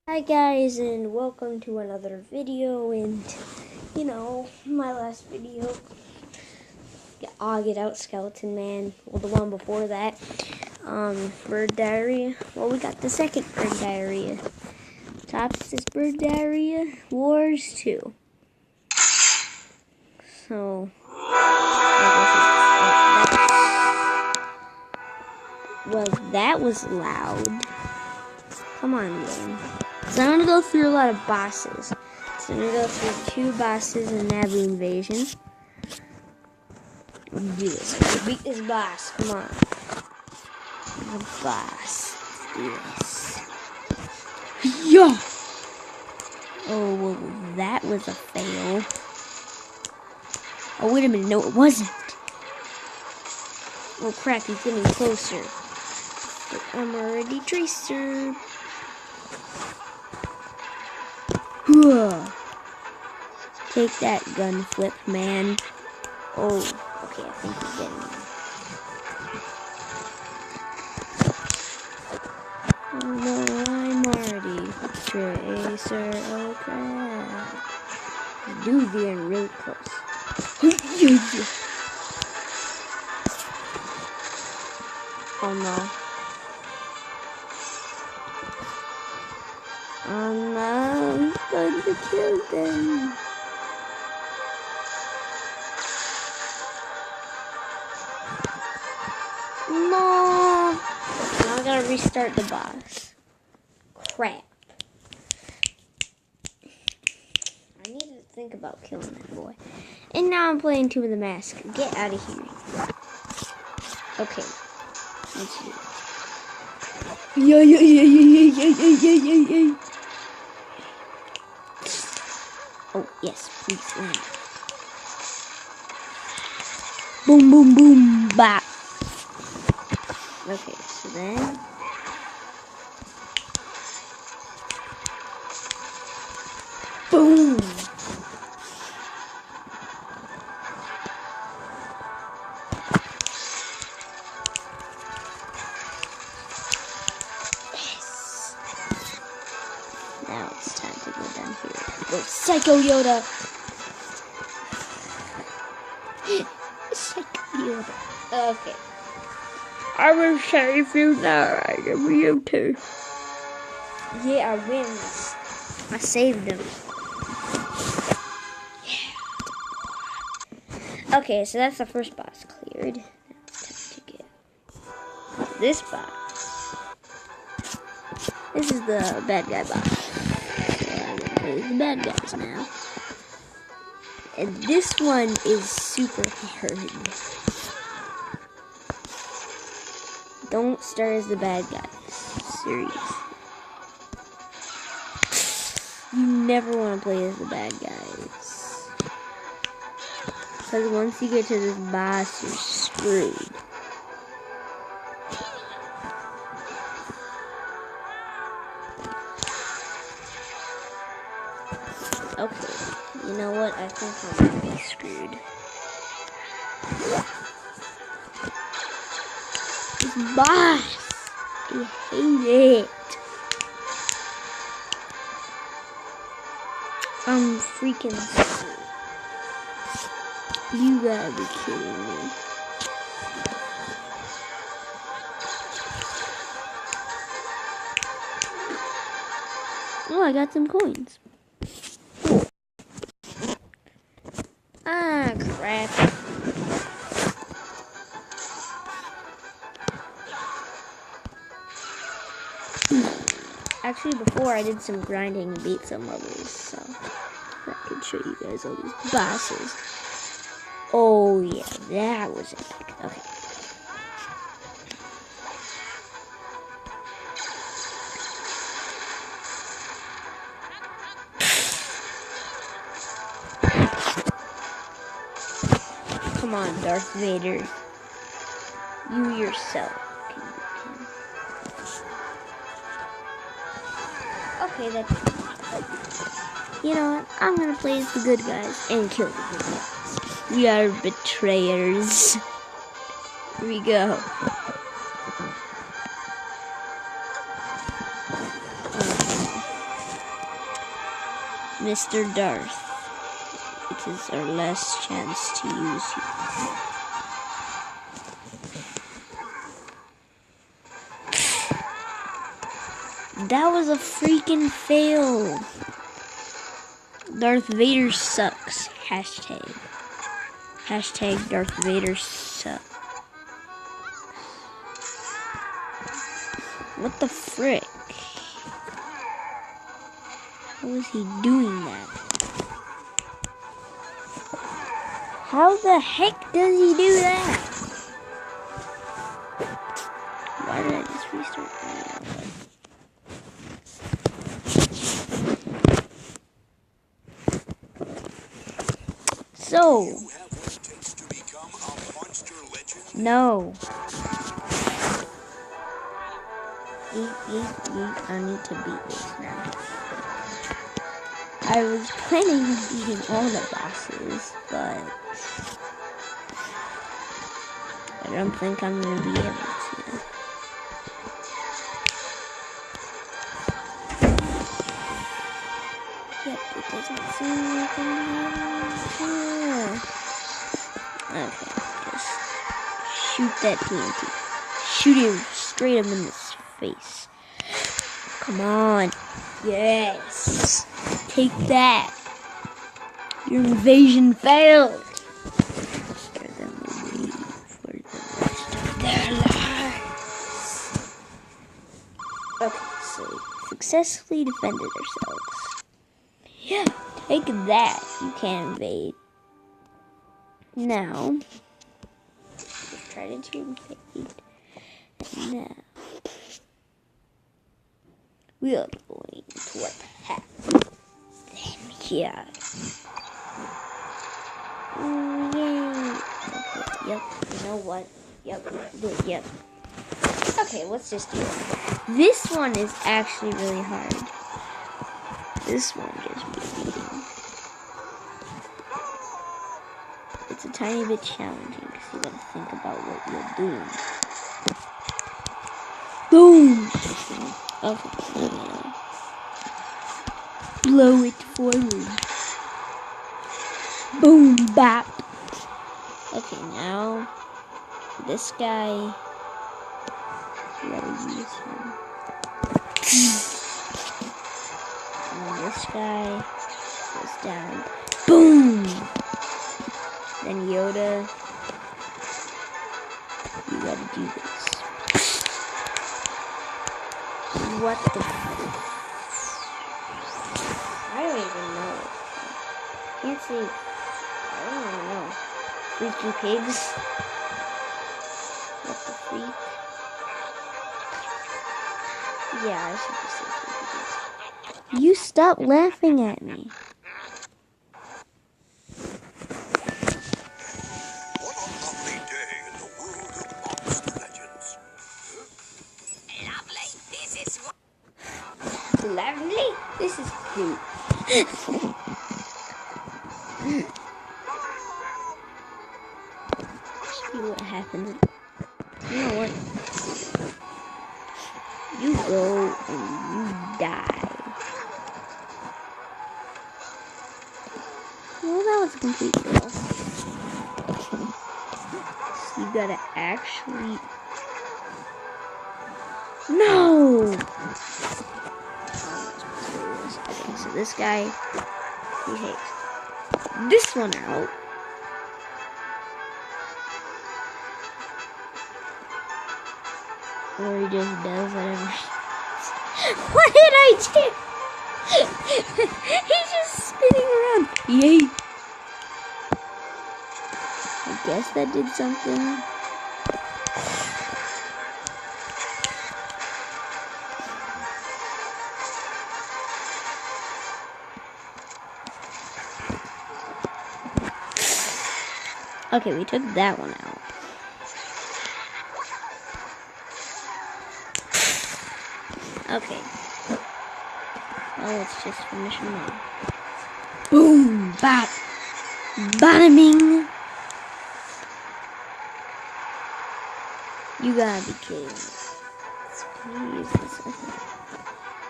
Hi guys, and welcome to another video. And my last video, Get Out Skeleton Man, well, the one before that, bird diarrhea. Well, we got the second bird diarrhea. Tops this bird diarrhea wars 2. So that was loud. Come on, man. So I'm gonna go through a lot of bosses. So I'm gonna go through 2 bosses in Naboo Invasion. Let's do this. Let's beat this boss. Come on. The boss. Let's do this. Yo! Oh, well, that was a fail. Oh, wait a minute. No, it wasn't. Oh, crap. He's getting closer. But I'm already Tracer. Take that gun flip, man. Oh, okay, I think we're getting there. Oh no, I'm already Tracer. Oh crap. Dude, they're really close. Oh no. Oh no, he's going to kill them. No! Now I gotta restart the boss. Crap. I need to think about killing that boy. And now I'm playing Tomb of the Mask. Get out of here. Okay. Let's do it. Yeah. Oh, yes, please land. Boom, boom, boom, bop. Okay, so then boom. Yes. Now it's time to go down here. Go Psycho Yoda. Psycho Yoda. Okay. I will save you now. I give you 2. Yeah, I win. I saved him. Yeah. Okay, so that's the first boss cleared. Now it's time to get this boss. This is the bad guy boss. There's the bad guys now. And this one is super hard. Don't start as the bad guys. Seriously. You never want to play as the bad guys. Because once you get to this boss, you're screwed. Okay. You know what? I think I'm going to be screwed. This boss! I hate it. I'm freaking screwed. You gotta be kidding me. Oh, I got some coins. Cool. Ah, crap. Actually, before I did some grinding and beat some levels, so I could show you guys all these bosses. Oh yeah, that was epic. Okay. Come on, Darth Vader. You yourself. Okay, that's... You know what? I'm gonna play as the good guys and kill the good guys. We are betrayers. Here we go. Mr. Darth. It is our last chance to use you. That was a freaking fail. Darth Vader sucks. Hashtag. Hashtag Darth Vader sucks. What the frick? How is he doing that? How the heck does he do that? Why did I just restart? So, no. I need to beat this now. I was planning on beating all the bosses, but I don't think I'm going to be able to. Yep, it doesn't seem like I'm here. Okay, just shoot that TNT. Shoot him straight up in his face. Come on. Yes. Take that. Your invasion failed. Spare them away for the rest of their lives. Okay, so we successfully defended ourselves. Yeah, take that. You can't invade. Now, let's try to invade. And now, we are going to what happened. Yeah. Yay. Okay, yep. You know what? Yep. Yep. Okay, let's just do it. This one is actually really hard. This one gives me a beating. It's a tiny bit challenging because you gotta think about what you're doing. Boom! Okay. Blow it forward. Boom, bap. Okay, now this guy, you gotta use him. And then this guy goes down. Boom. Then Yoda, you gotta do this. What the fuck? I don't even know. Can't see. I don't even know. Freaky pigs. What the freak? Yeah, I should just say freaky pigs. You stop laughing at me. What a lovely day in the world of monster legends. Lovely. This is Lovely. This is cute. See what happens. You know what? You go and you die. Well, that was a complete fail. So you gotta actually... No! Okay, so this guy, he hates this one out. Or he just does whatever. What did I do? He's just spinning around. Yay! I guess that did something. Okay, we took that one out. Okay. Well, let's just finish him off. Boom! Bop! Bottoming! You gotta be kidding me. Jesus.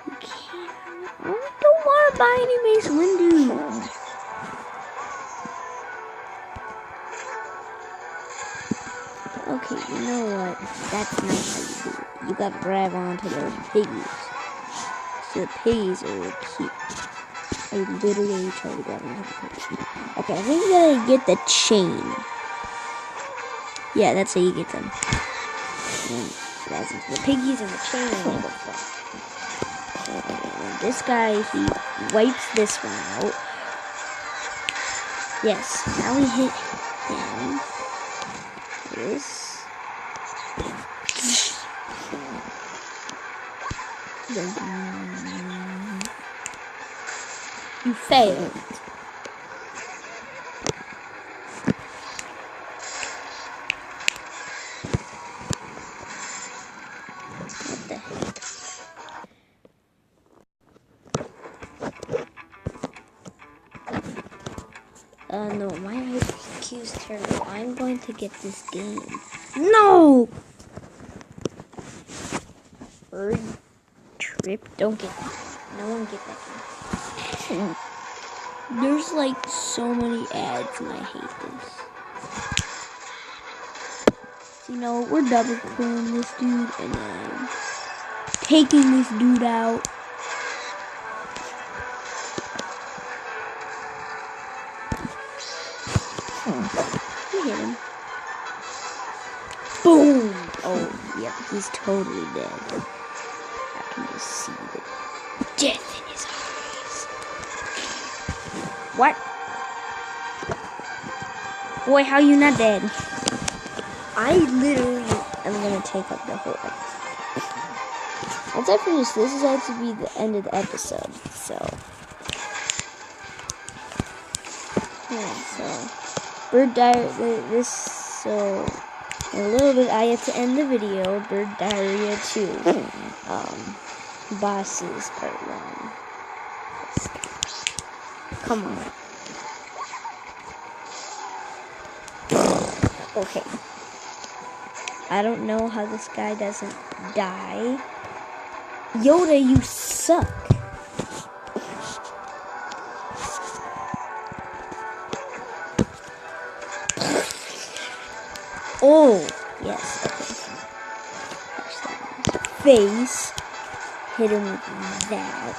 You can't. I don't want to Spiny Mace Windu. Okay, you know what? That's not how you do it. You gotta grab onto those piggies. So the piggies are cute. I literally tried to grab onto the piggies. Okay, I think you gotta get the chain. Yeah, that's how you get them. And grabs into the piggies and the chain and they go fly. Okay, and this guy, he wipes this one out. Yes, now we hit him. This. You failed. What the heck? No, my IQ is terrible. I'm going to get this game. No! Bird trip. Don't get that. No one get that game. There's like so many ads and I hate this. So, you know, we're double killing this dude and then taking this dude out. We hit him. Boom! Oh, yeah, he's totally dead. I can just see the death in his eyes. What? Boy, how you not dead? I literally am gonna take up the whole episode. Once I finish this, is going to be the end of the episode. So, yeah. So, bird diarrhea. So, in a little bit, I have to end the video. Bird diarrhea 2. Bosses part 1. Come on. Okay. I don't know how this guy doesn't die. Yoda, you suck. Oh, yes. Okay. Face. Hit him with that.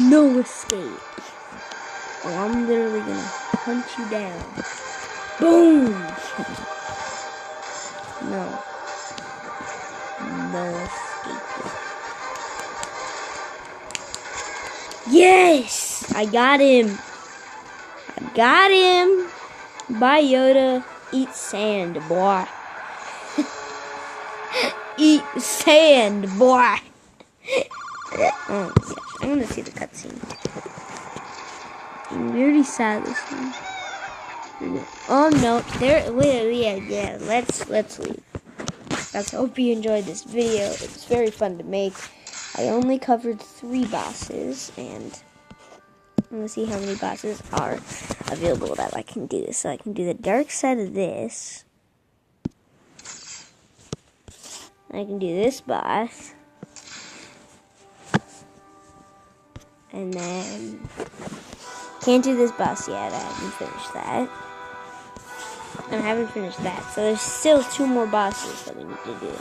No escape. Oh, I'm literally gonna punch you down. Boom! No. No escape. Yes! I got him. I got him. Bye, Yoda. Eat sand, boy. Eat sand, boy. Oh, yeah. I want to see the cutscene. We already saw this one. Oh no, there. Wait, yeah. Let's leave. Guys, I hope you enjoyed this video. It was very fun to make. I only covered 3 bosses, and I'm gonna see how many bosses are available that I can do. So I can do the dark side of this. I can do this boss. And then can't do this boss yet. I haven't finished that. And I haven't finished that. So there's still 2 more bosses that we need to do.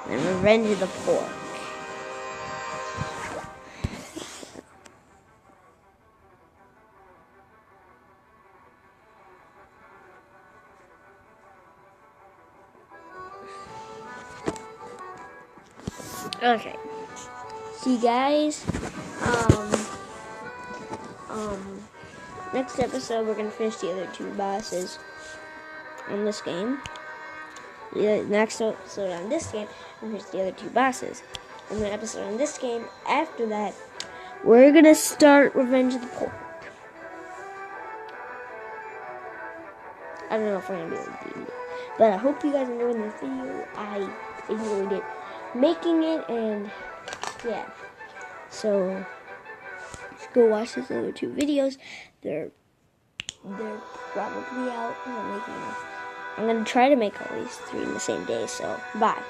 And Revenge of the Pork. Okay. See you guys. Next episode we're gonna finish the other 2 bosses on this game. The next episode on this game, we're gonna finish the other 2 bosses. And the episode on this game, after that, we're gonna start Revenge of the Pork. I don't know if we're gonna be able to do it. But I hope you guys enjoyed this video. I enjoyed it making it, and yeah. So go watch those other 2 videos. They're probably out. I'm making I'm going to try to make at least 3 in the same day, so bye.